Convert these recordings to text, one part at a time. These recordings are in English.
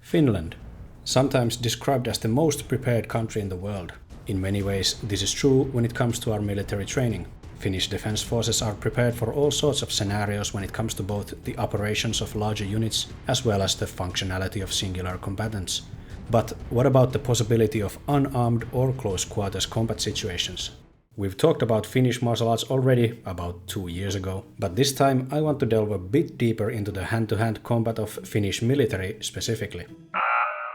Finland, sometimes described as the most prepared country in the world. In many ways, this is true when it comes to our military training. Finnish Defence Forces are prepared for all sorts of scenarios when it comes to both the operations of larger units as well as the functionality of singular combatants. But what about the possibility of unarmed or close quarters combat situations? We've talked about Finnish martial arts already about 2 years ago, but this time I want to delve a bit deeper into the hand-to-hand combat of Finnish military specifically.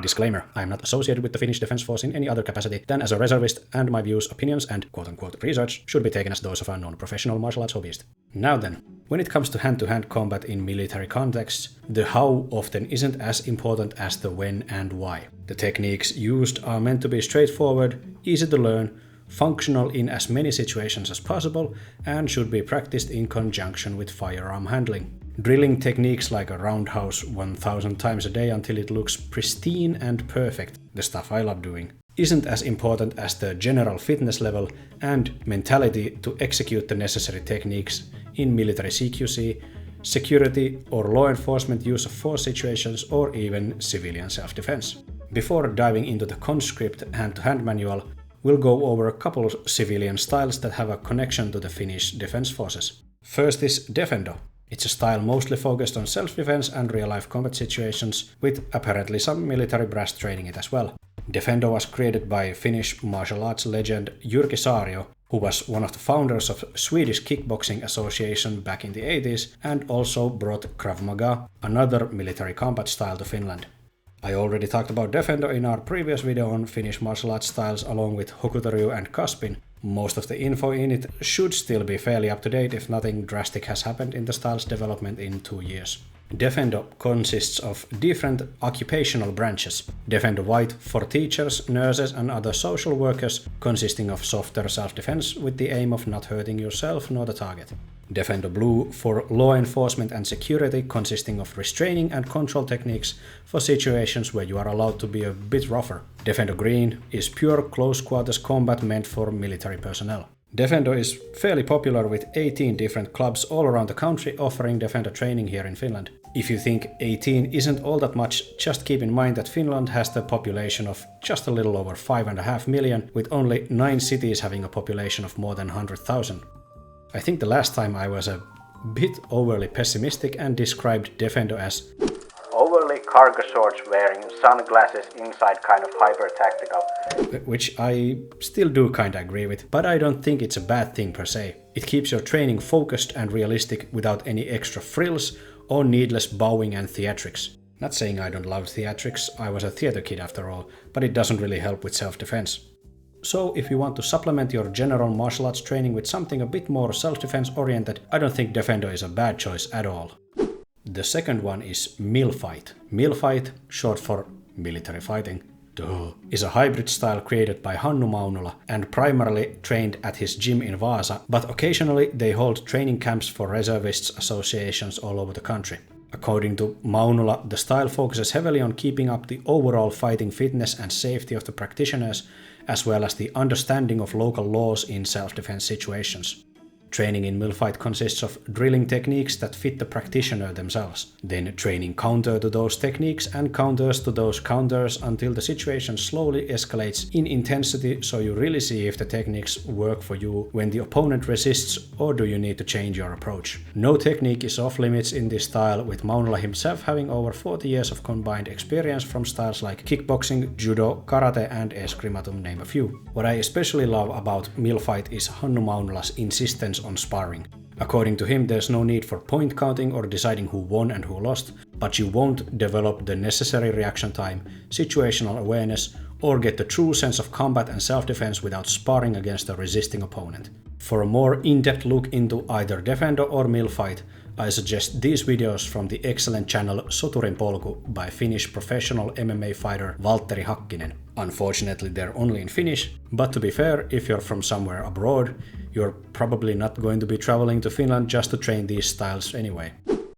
Disclaimer, I am not associated with the Finnish Defence Force in any other capacity than as a reservist, and my views, opinions and quote-unquote research should be taken as those of a non-professional martial arts hobbyist. Now then, when it comes to hand-to-hand combat in military contexts, the how often isn't as important as the when and why. The techniques used are meant to be straightforward, easy to learn, functional in as many situations as possible, and should be practiced in conjunction with firearm handling. Drilling techniques like a roundhouse 1000 times a day until it looks pristine and perfect, the stuff I love doing, isn't as important as the general fitness level and mentality to execute the necessary techniques in military CQC, security or law enforcement use of force situations, or even civilian self-defense. Before diving into the conscript hand-to-hand manual, we'll go over a couple of civilian styles that have a connection to the Finnish Defence Forces. First is Defendo. It's a style mostly focused on self-defense and real-life combat situations, with apparently some military brass training it as well. Defendo was created by Finnish martial arts legend Jyrki Saario, who was one of the founders of Swedish Kickboxing Association back in the 80s and also brought Krav Maga, another military combat style, to Finland. I already talked about Defendo in our previous video on Finnish martial arts styles along with Hokutoryu and Kaspin. Most of the info in it should still be fairly up to date if nothing drastic has happened in the style's development in 2 years. Defendo consists of different occupational branches. Defendo White for teachers, nurses and other social workers, consisting of softer self-defense with the aim of not hurting yourself nor the target. Defendo Blue for law enforcement and security, consisting of restraining and control techniques for situations where you are allowed to be a bit rougher. Defendo Green is pure close quarters combat meant for military personnel. Defendo is fairly popular with 18 different clubs all around the country offering Defendo training here in Finland. If you think 18 isn't all that much, just keep in mind that Finland has the population of just a little over 5.5 million, with only 9 cities having a population of more than 100,000. I think the last time I was a bit overly pessimistic and described Defendo as overly cargo shorts wearing sunglasses inside kind of hyper tactical. Which I still do kinda agree with, but I don't think it's a bad thing per se. It keeps your training focused and realistic without any extra frills or needless bowing and theatrics. Not saying I don't love theatrics, I was a theater kid after all, but it doesn't really help with self-defense. So if you want to supplement your general martial arts training with something a bit more self-defense oriented, I don't think Defendo is a bad choice at all. The second one is Milfight. Milfight, short for military fighting, is a hybrid style created by Hannu Maunula and primarily trained at his gym in Vaasa, but occasionally they hold training camps for reservists associations all over the country. According to Maunula, the style focuses heavily on keeping up the overall fighting fitness and safety of the practitioners, as well as the understanding of local laws in self-defense situations. Training in Milfight consists of drilling techniques that fit the practitioner themselves, then training counter to those techniques and counters to those counters until the situation slowly escalates in intensity, so you really see if the techniques work for you when the opponent resists, or do you need to change your approach. No technique is off limits in this style, with Maunula himself having over 40 years of combined experience from styles like kickboxing, judo, karate and eskrima, to name a few. What I especially love about Milfight is Hannu Maunula's insistence on sparring. According to him, there's no need for point counting or deciding who won and who lost, but you won't develop the necessary reaction time, situational awareness, or get the true sense of combat and self-defense without sparring against a resisting opponent. For a more in-depth look into either Defendo or Milfight, I suggest these videos from the excellent channel Soturin polku by Finnish professional MMA fighter Valtteri Hakkinen. Unfortunately, they're only in Finnish, but to be fair, if you're from somewhere abroad, you're probably not going to be traveling to Finland just to train these styles anyway.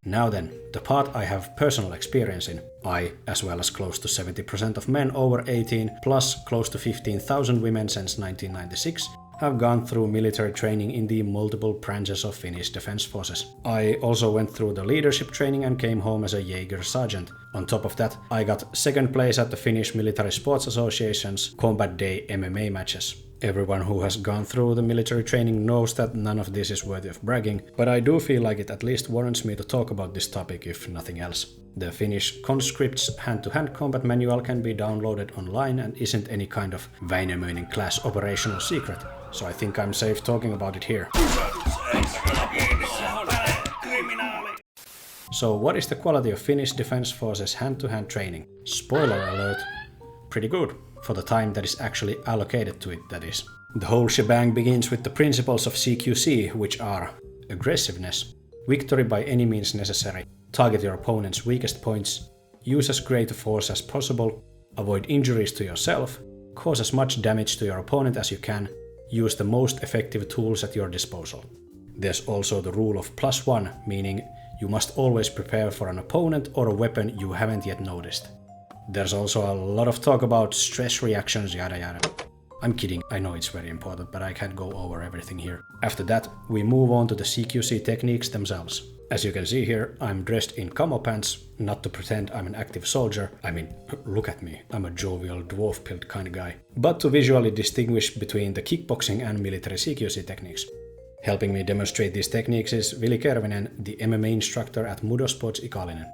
Now then, the part I have personal experience in. I, as well as close to 70% of men over 18, plus close to 15,000 women since 1996, I've gone through military training in the multiple branches of Finnish Defence Forces. I also went through the leadership training and came home as a Jaeger sergeant. On top of that, I got second place at the Finnish Military Sports Association's Combat Day MMA matches. Everyone who has gone through the military training knows that none of this is worthy of bragging, but I do feel like it at least warrants me to talk about this topic if nothing else. The Finnish conscript's hand-to-hand combat manual can be downloaded online and isn't any kind of Väinämöinen class operational secret, so I think I'm safe talking about it here. So what is the quality of Finnish Defence Forces hand-to-hand training? Spoiler alert, pretty good. For the time that is actually allocated to it, that is. The whole shebang begins with the principles of CQC, which are aggressiveness, victory by any means necessary, target your opponent's weakest points, use as great a force as possible, avoid injuries to yourself, cause as much damage to your opponent as you can, use the most effective tools at your disposal. There's also the rule of +1, meaning you must always prepare for an opponent or a weapon you haven't yet noticed. There's also a lot of talk about stress reactions, yada yada. I'm kidding, I know it's very important, but I can't go over everything here. After that, we move on to the CQC techniques themselves. As you can see here, I'm dressed in camo pants, not to pretend I'm an active soldier. I mean, look at me, I'm a jovial dwarf-built kind of guy. But to visually distinguish between the kickboxing and military CQC techniques. Helping me demonstrate these techniques is Vili Kervinen, the MMA instructor at Mudo Sports Ikalinen.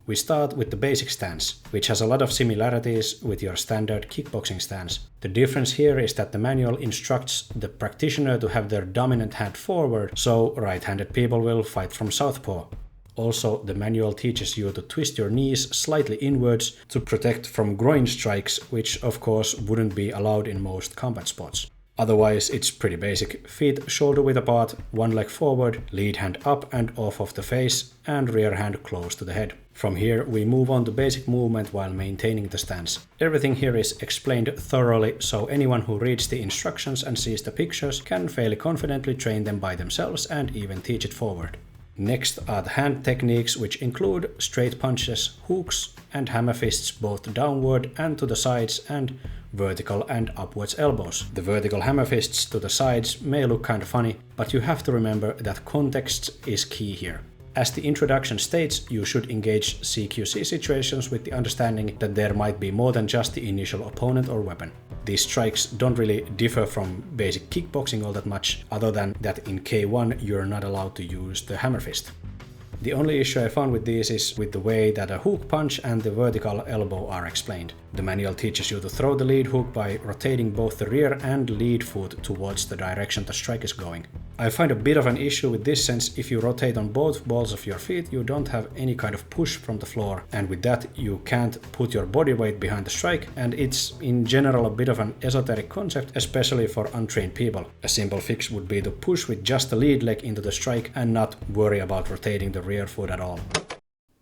We start with the basic stance, which has a lot of similarities with your standard kickboxing stance. The difference here is that the manual instructs the practitioner to have their dominant hand forward, so right-handed people will fight from southpaw. Also, the manual teaches you to twist your knees slightly inwards to protect from groin strikes, which of course wouldn't be allowed in most combat sports. Otherwise, it's pretty basic. Feet shoulder width apart, one leg forward, lead hand up and off of the face, and rear hand close to the head. From here, we move on to basic movement while maintaining the stance. Everything here is explained thoroughly, so anyone who reads the instructions and sees the pictures can fairly confidently train them by themselves and even teach it forward. Next are the hand techniques, which include straight punches, hooks, and hammer fists both downward and to the sides, and vertical and upwards elbows. The vertical hammer fists to the sides may look kind of funny, but you have to remember that context is key here. As the introduction states, you should engage CQC situations with the understanding that there might be more than just the initial opponent or weapon. These strikes don't really differ from basic kickboxing all that much, other than that in K1 you're not allowed to use the hammer fist. The only issue I found with these is with the way that a hook punch and the vertical elbow are explained. The manual teaches you to throw the lead hook by rotating both the rear and lead foot towards the direction the strike is going. I find a bit of an issue with this since if you rotate on both balls of your feet, you don't have any kind of push from the floor, and with that you can't put your body weight behind the strike, and it's in general a bit of an esoteric concept, especially for untrained people. A simple fix would be to push with just the lead leg into the strike and not worry about rotating the rear foot at all.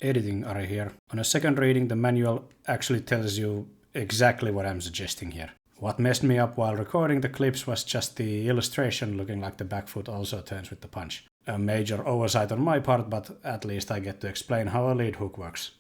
Editing Ari here. On a second reading, the manual actually tells you exactly what I'm suggesting here. What messed me up while recording the clips was just the illustration looking like the back foot also turns with the punch. A major oversight on my part, but at least I get to explain how a lead hook works.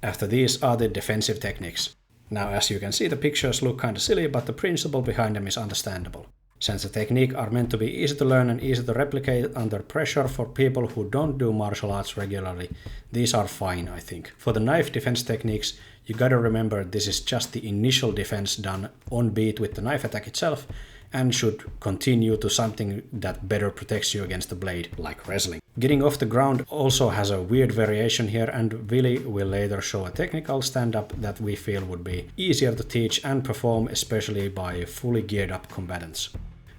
After these are the defensive techniques. Now, as you can see, the pictures look kinda silly, but the principle behind them is understandable. Since the techniques are meant to be easy to learn and easy to replicate under pressure for people who don't do martial arts regularly, these are fine, I think. For the knife defense techniques, you gotta remember this is just the initial defense done on beat with the knife attack itself, and should continue to something that better protects you against the blade, like wrestling. Getting off the ground also has a weird variation here, and Vili will later show a technical stand-up that we feel would be easier to teach and perform, especially by fully geared up combatants.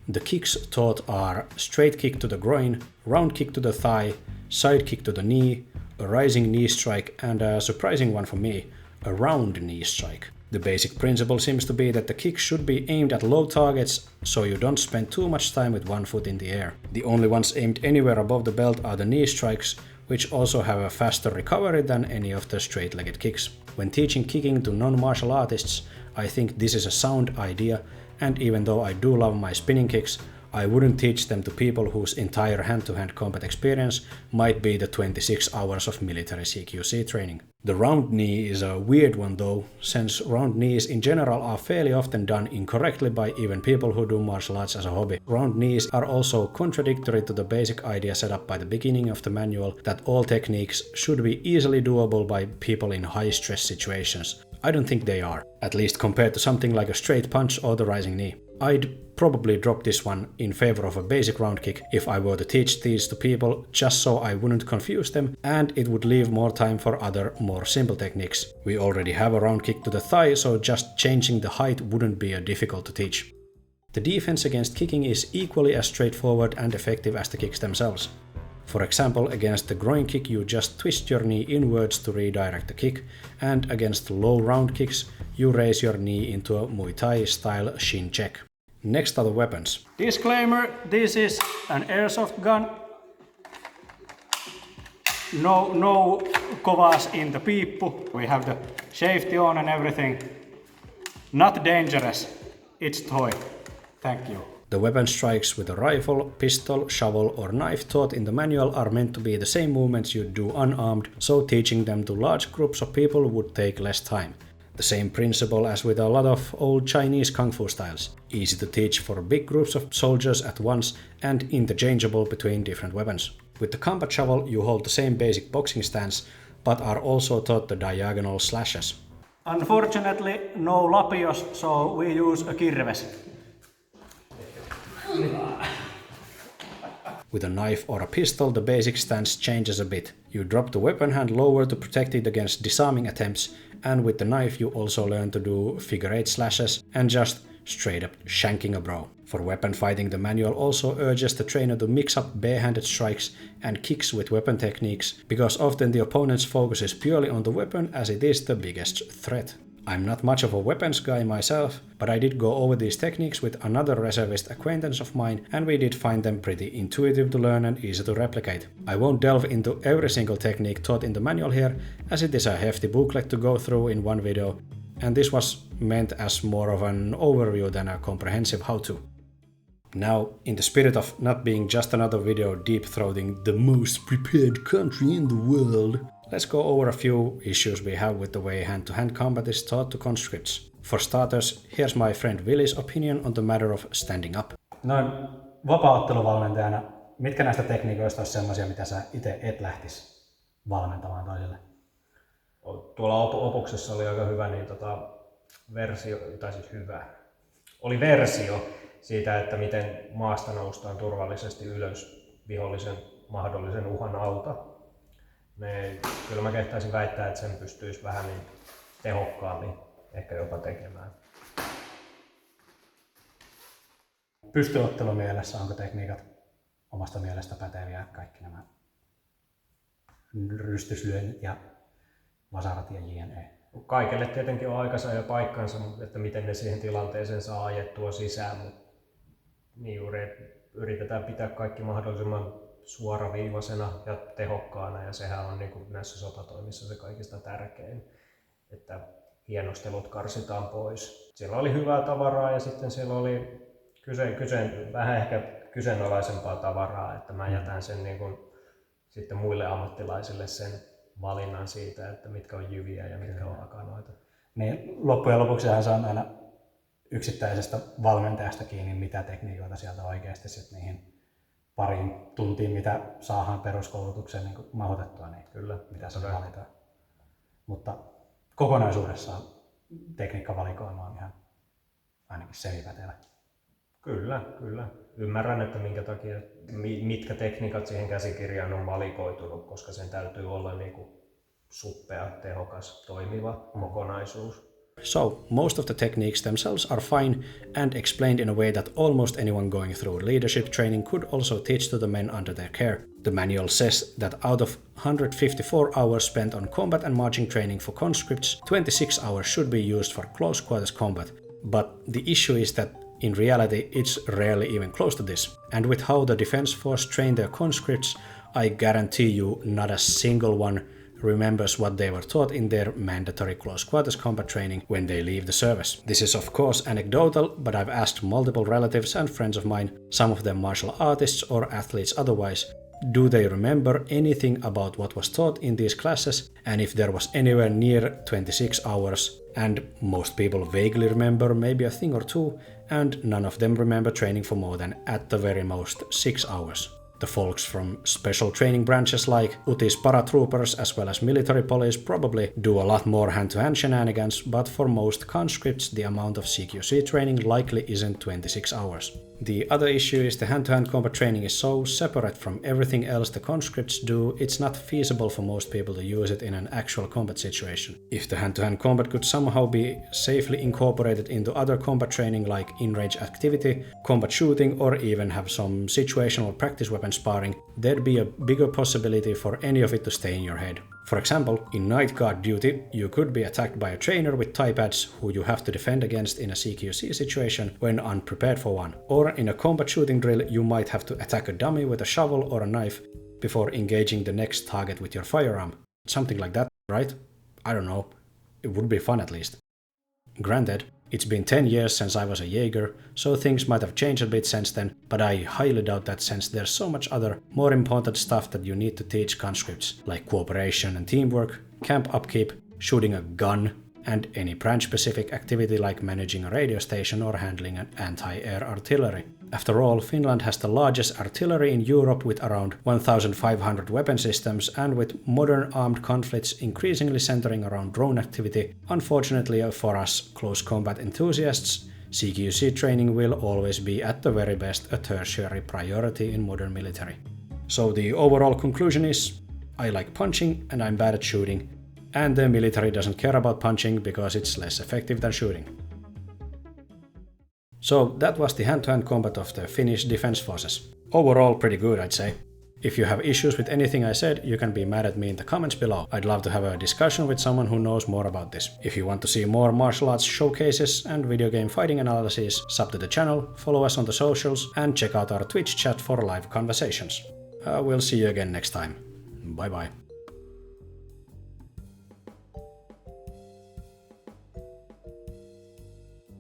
The kicks taught are straight kick to the groin, round kick to the thigh, side kick to the knee, a rising knee strike, and a surprising one for me, a round knee strike. The basic principle seems to be that the kick should be aimed at low targets, so you don't spend too much time with one foot in the air. The only ones aimed anywhere above the belt are the knee strikes, which also have a faster recovery than any of the straight-legged kicks. When teaching kicking to non-martial artists, I think this is a sound idea, and even though I do love my spinning kicks, I wouldn't teach them to people whose entire hand-to-hand combat experience might be the 26 hours of military CQC training. The round knee is a weird one though, since round knees in general are fairly often done incorrectly by even people who do martial arts as a hobby. Round knees are also contradictory to the basic idea set up by the beginning of the manual that all techniques should be easily doable by people in high-stress situations. I don't think they are, at least compared to something like a straight punch or the rising knee. I'd probably drop this one in favor of a basic round kick if I were to teach these to people, just so I wouldn't confuse them and it would leave more time for other, more simple techniques. We already have a round kick to the thigh, so just changing the height wouldn't be difficult to teach. The defense against kicking is equally as straightforward and effective as the kicks themselves. For example, against the groin kick you just twist your knee inwards to redirect the kick, and against low round kicks you raise your knee into a Muay Thai style shin check. Next are the weapons. Disclaimer, this is an airsoft gun. No kovas in the piippu. We have the safety on and everything. Not dangerous. It's toy. Thank you. The weapon strikes with a rifle, pistol, shovel or knife taught in the manual are meant to be the same movements you'd do unarmed, so teaching them to large groups of people would take less time. The same principle as with a lot of old Chinese kung fu styles. Easy to teach for big groups of soldiers at once and interchangeable between different weapons. With the combat shovel you hold the same basic boxing stance, but are also taught the diagonal slashes. Unfortunately no lapios, so we use a kirves. With a knife or a pistol, the basic stance changes a bit. You drop the weapon hand lower to protect it against disarming attempts, and with the knife you also learn to do figure 8 slashes and just straight up shanking a bro. For weapon fighting, the manual also urges the trainer to mix up barehanded strikes and kicks with weapon techniques, because often the opponent's focus is purely on the weapon as it is the biggest threat. I'm not much of a weapons guy myself, but I did go over these techniques with another reservist acquaintance of mine and we did find them pretty intuitive to learn and easy to replicate. I won't delve into every single technique taught in the manual here, as it is a hefty booklet to go through in one video, and this was meant as more of an overview than a comprehensive how-to. Now, in the spirit of not being just another video deep-throating the most prepared country in the world, let's go over a few issues we have with the way hand-to-hand combat is taught to conscripts. For starters, here's my friend Willy's opinion on the matter of standing up. Noin vapaaotteluvalmentajana, mitkä näistä tekniikoista olisi sellaisia, mitä sä itse et lähtisi valmentamaan toisille? Tuolla opuksessa oli aika hyvä oli versio siitä, että miten maasta noustaan turvallisesti ylös vihollisen mahdollisen uhan alta. Kyllä mä kehtaisin väittää, että sen pystyisi vähän niin tehokkaammin ehkä jopa tekemään. Pystyottelumielessä onko tekniikat omasta mielestä päteviä kaikki nämä rystyslyönnit ja vasarat ja jne? Kaikelle tietenkin on aikansa ja paikkansa, mutta että miten ne siihen tilanteeseen saa ajettua sisään. Niin juuri yritetään pitää kaikki mahdollisimman suoraviivaisena ja tehokkaana, ja sehän on niin kuin näissä sotatoimissa se kaikista tärkein, että hienostelut karsitaan pois. Siellä oli hyvää tavaraa ja sitten siellä oli vähän ehkä kyseenalaisempaa tavaraa, että mä jätän sen niin kuin sitten muille ammattilaisille sen valinnan siitä, että mitkä on jyviä ja mitkä on hakanoita. Niin loppujen lopuksihan se on aina yksittäisestä valmentajasta kiinni, mitä tekniikoita sieltä oikeasti sitten niihin pariin tuntiin, mitä saadaan peruskoulutukseen niin mahoitettua, niin kyllä, mitä se valitaan. Mutta kokonaisuudessaan tekniikkavalikoima on ihan ainakin semipätevä. Kyllä. Ymmärrän, että minkä takia, mitkä tekniikat siihen käsikirjaan on valikoitunut, koska sen täytyy olla niin kuin suppea, tehokas, toimiva kokonaisuus. So, most of the techniques themselves are fine and explained in a way that almost anyone going through leadership training could also teach to the men under their care. The manual says that out of 154 hours spent on combat and marching training for conscripts, 26 hours should be used for close quarters combat. But the issue is that in reality it's rarely even close to this. And with how the Defence Force train their conscripts, I guarantee you not a single one remembers what they were taught in their mandatory close quarters combat training when they leave the service. This is of course anecdotal, but I've asked multiple relatives and friends of mine, some of them martial artists or athletes otherwise, do they remember anything about what was taught in these classes, and if there was anywhere near 26 hours, and most people vaguely remember maybe a thing or two, and none of them remember training for more than at the very most 6 hours. The folks from special training branches like UTI's paratroopers as well as military police probably do a lot more hand-to-hand shenanigans, but for most conscripts the amount of CQC training likely isn't 26 hours. The other issue is the hand-to-hand combat training is so separate from everything else the conscripts do, it's not feasible for most people to use it in an actual combat situation. If the hand-to-hand combat could somehow be safely incorporated into other combat training like in-range activity, combat shooting, or even have some situational practice weapon sparring, there'd be a bigger possibility for any of it to stay in your head. For example, in night guard duty, you could be attacked by a trainer with tie pads who you have to defend against in a CQC situation when unprepared for one. Or in a combat shooting drill, you might have to attack a dummy with a shovel or a knife before engaging the next target with your firearm. Something like that, right? I don't know. It would be fun at least. Granted, it's been 10 years since I was a Jaeger, so things might have changed a bit since then, but I highly doubt that since there's so much other, more important stuff that you need to teach conscripts, like cooperation and teamwork, camp upkeep, shooting a gun, and any branch-specific activity like managing a radio station or handling an anti-air artillery. After all, Finland has the largest artillery in Europe with around 1,500 weapon systems, and with modern armed conflicts increasingly centering around drone activity, unfortunately for us close combat enthusiasts, CQC training will always be at the very best a tertiary priority in modern military. So the overall conclusion is, I like punching and I'm bad at shooting, and the military doesn't care about punching because it's less effective than shooting. So that was the hand-to-hand combat of the Finnish Defence Forces. Overall pretty good, I'd say. If you have issues with anything I said, you can be mad at me in the comments below. I'd love to have a discussion with someone who knows more about this. If you want to see more martial arts showcases and video game fighting analysis, sub to the channel, follow us on the socials, and check out our Twitch chat for live conversations. We'll see you again next time. Bye bye.